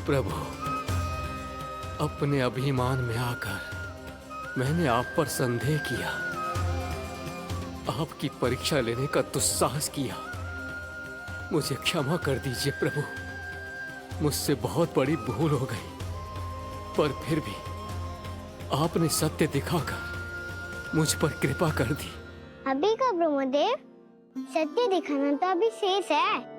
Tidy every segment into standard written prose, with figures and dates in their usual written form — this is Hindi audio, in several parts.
प्रभु, अपने अभिमान में आकर मैंने आप पर संदेह किया, आपकी परीक्षा लेने का दुस्साहस किया। मुझे क्षमा कर दीजिए प्रभु, मुझसे बहुत बड़ी भूल हो गई, पर फिर भी आपने सत्य दिखाकर मुझ पर कृपा कर दी। अभी का ब्रह्मदेव, सत्य दिखाना तो अभी शेष है।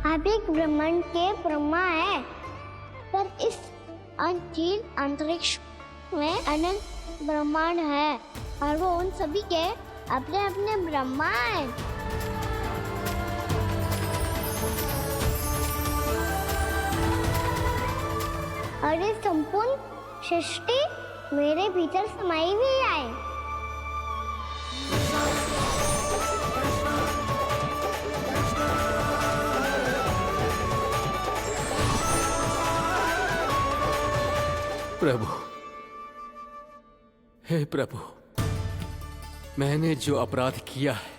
आप एक ब्रह्मांड के ब्रह्मा है, पर इस अनंत अंतरिक्ष में अनंत ब्रह्मांड है और वो उन सभी के अपने अपने ब्रह्मा है। और ये संपूर्ण सृष्टि मेरे भीतर समाई हुई है। प्रभु, हे प्रभु, मैंने जो अपराध किया है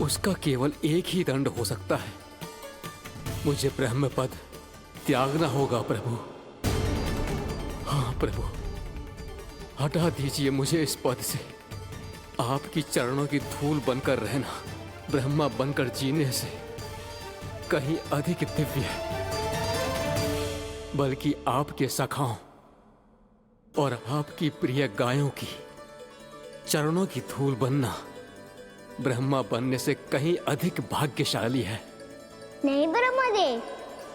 उसका केवल एक ही दंड हो सकता है। मुझे ब्रह्म पद त्यागना होगा प्रभु। हाँ प्रभु, हटा दीजिए मुझे इस पद से। आपकी चरणों की धूल बनकर रहना ब्रह्मा बनकर जीने से कहीं अधिक दिव्य है। बल्कि आपके सखाओं और आपकी प्रिय गायों की चरणों की धूल बनना ब्रह्मा बनने से कहीं अधिक भाग्यशाली है। नहीं ब्रह्मदेव,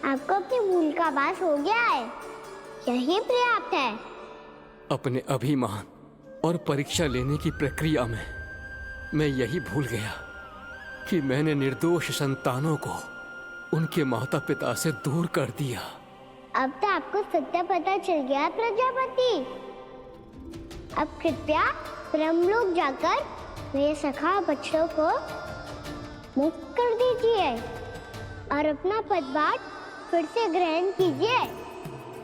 आपको अपनी भूल का आभास हो गया है, यही पर्याप्त है। अपने अभिमान और परीक्षा लेने की प्रक्रिया में मैं यही भूल गया कि मैंने निर्दोष संतानों को उनके माता पिता से दूर कर दिया। अब तो आपको सत्य पता चल गया प्रजापति। अब कृपया ब्रह्मलोक जाकर मेरे सखा बच्चों को मुक्त कर दीजिए और अपना पदभार फिर से ग्रहण कीजिए,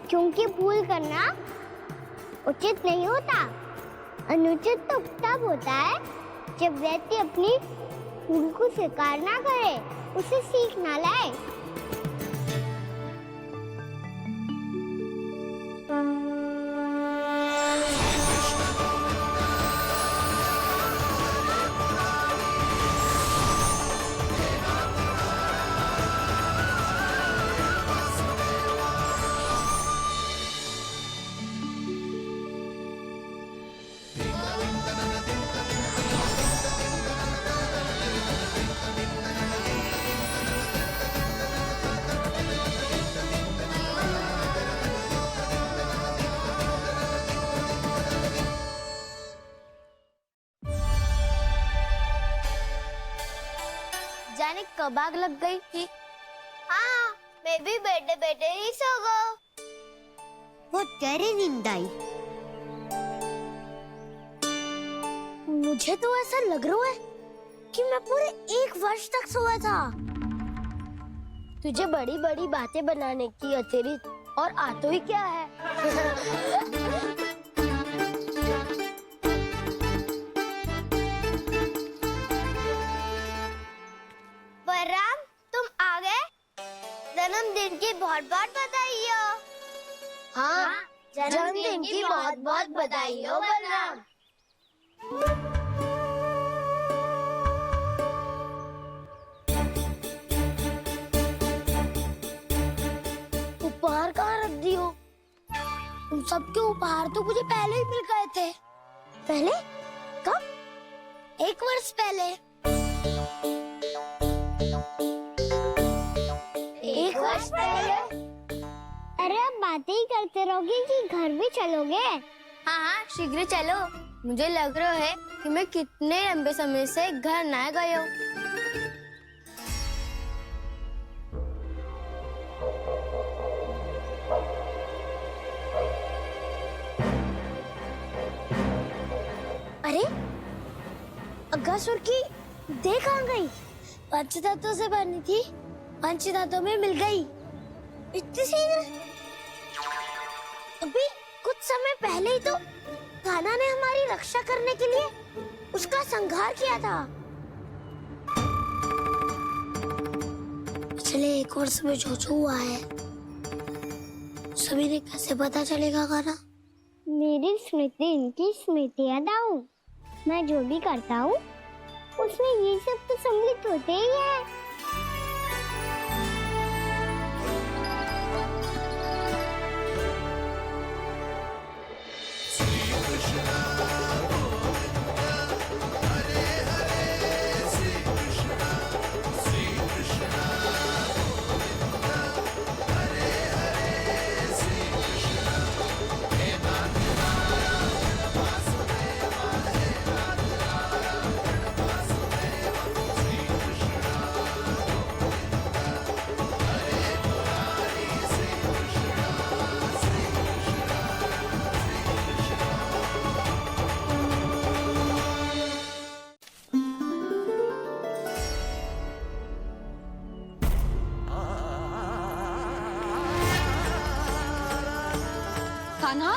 क्योंकि भूल करना उचित नहीं होता। अनुचित तो तब होता है जब व्यक्ति अपनी भूल को स्वीकार ना करे, उसे सीख ना लाए। जाने कब आग लग गई थी। हाँ, मैं भी बैठे बैठे ही सो गया। बहुत गहरी नींद आई। मुझे तो ऐसा लग रहा है कि मैं पूरे 1 वर्ष तक सोया था। तुझे बड़ी बड़ी बातें बनाने की अतिरिक्त और आता ही क्या है। बलराम, तुम आ गए। जन्मदिन की बहुत बहुत बधाई हो। हाँ, जन्मदिन की बहुत बहुत बधाई हो बलराम। उपहार कहाँ रख दी हो? तुम सबके उपहार तो मुझे पहले ही मिल गए थे। पहले? कब? 1 वर्ष पहले। 1 वर्ष पहले? अरे अब बातें ही करते रहोगे कि घर भी चलोगे? हाँ हाँ, शीघ्र चलो। मुझे लग रहा है कि मैं कितने लंबे समय से घर ना गया हूँ। अरे, अगासुर की देख कहाँ गई? पंचतत्वों से बनी थी, पंचतत्वों में मिल गई। इतनी सी अभी कुछ समय पहले ही तो कान्हा ने हमारी रक्षा करने के लिए उसका संहार किया था। पिछले 1 वर्ष में जो हुआ है सभी ने कैसे पता चलेगा कान्हा? मेरी स्मृति इनकी स्मृति यादाऊं। मैं जो भी करता हूँ उसमें ये सब तो सम्मिलित होते ही है। कान्हा,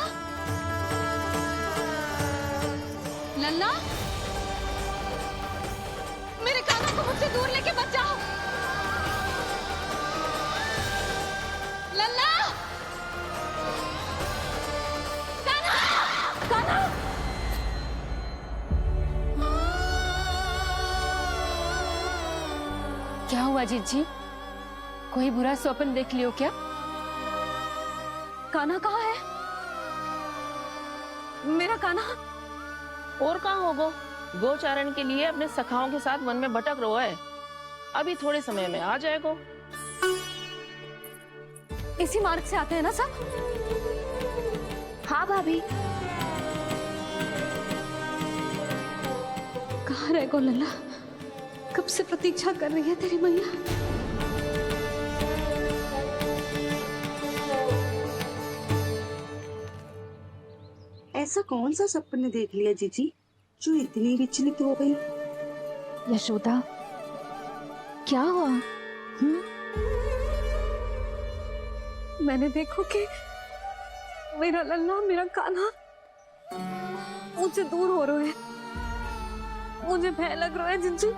लल्ला, मेरे कान्हा को मुझसे दूर लेके मत जाओ। लल्ला, कान्हा, कान्हा। क्या हुआ जीजी? कोई बुरा स्वप्न देख लियो क्या? कान्हा कहाँ है? मेरा कान्हा? और कहाँ होगो? गोचारण के लिए अपने सखाओं के साथ वन में भटक रहो है। अभी थोड़े समय में आ जाएगो। इसी मार्ग से आते हैं ना सब? हाँ भाभी। कहाँ रह गो लल्ला? कब से प्रतीक्षा कर रही है तेरी मैया। ऐसा कौन सा सपने देख लिया जीजी जो इतनी विचलित हो गई? यशोदा, क्या हुआ? मैंने देखो कि मेरा लल्ला, मेरा कान्हा मुझसे दूर हो रहे हैं। मुझे भय लग रहा है जीजी,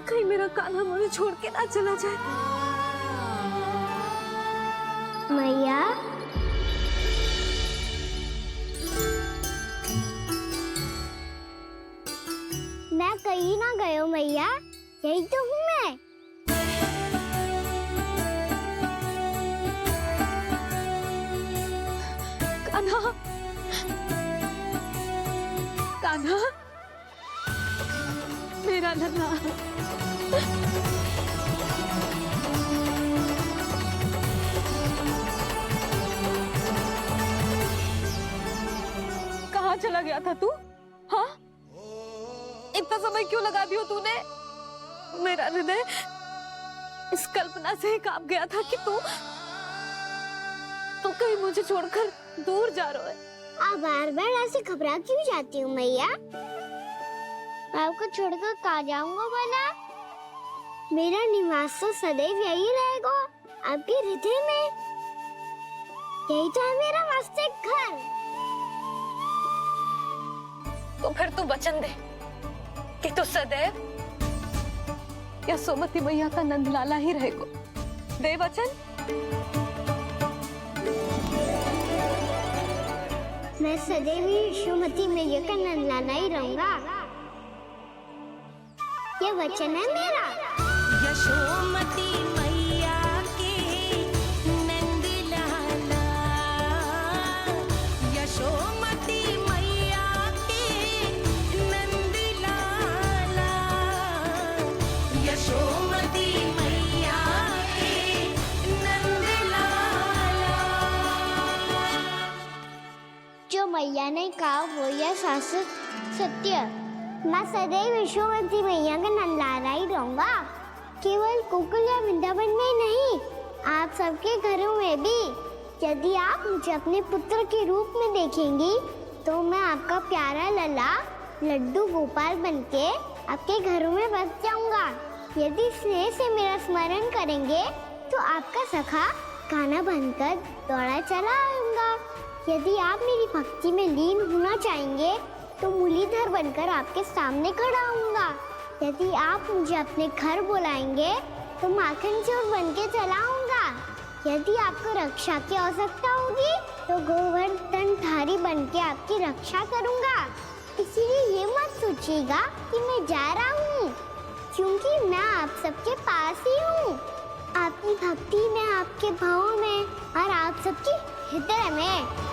कहीं मेरा कान्हा मुझे छोड़ के ना चला जाए। मैया, मैं कहीं ना गयो मैया, यही तो हूँ मैं। कान्हा, कान्हा, मेरा लल्ला। कहाँ चला गया था तू? हाँ, इतना समय क्यों लगा दियो तूने? मेरा हृदय इस कल्पना से ही कांप गया था कि तू कहीं मुझे छोड़कर दूर जा रहा है। आप बार बार ऐसे घबरा क्यों जाती हूँ मैया? आपको छोड़कर कहाँ जाऊंगा भला? मेरा निवास तो सदैव यही रहेगा, आपके हृदय में। यही तो है मेरा वास्तविक घर। तो फिर तू वचन दे कि तू सदैव यशोमती मैया का नंदलाला ही रहेगा। दे वचन। मैं सदैव यशोमती मैया का नंदलाला ही रहूंगा, ये वचन है मेरा। यशोमती मैया के नंदलाला, यशोमती मैया के नंदलाला, यशोमती मैया के नंदलाला। जो मैया ने कहा वो यह शाश्वत सत्य। मैं सदैव यशोमती मैया का नंदलाला ही रहूंगा, केवल गोकुल या वृंदावन में नहीं, आप सबके घरों में भी। यदि आप मुझे अपने पुत्र के रूप में देखेंगी तो मैं आपका प्यारा लल्ला लड्डू गोपाल बनके आपके घरों में बस जाऊंगा। यदि स्नेह से मेरा स्मरण करेंगे तो आपका सखा गाना बनकर दौड़ा चला आऊंगा। यदि आप मेरी भक्ति में लीन होना चाहेंगे तो मुरलीधर बनकर आपके सामने खड़ा होऊंगा। यदि आप मुझे अपने घर बुलाएंगे तो माखन चोर बनके चला आऊंगा। यदि आपको रक्षा की आवश्यकता होगी तो गोवर्धनधारी बनके आपकी रक्षा करूंगा। इसीलिए ये मत सोचिएगा कि मैं जा रहा हूँ, क्योंकि मैं आप सबके पास ही हूँ, आपकी भक्ति में, आपके भाव में और आप सबके हृदय में।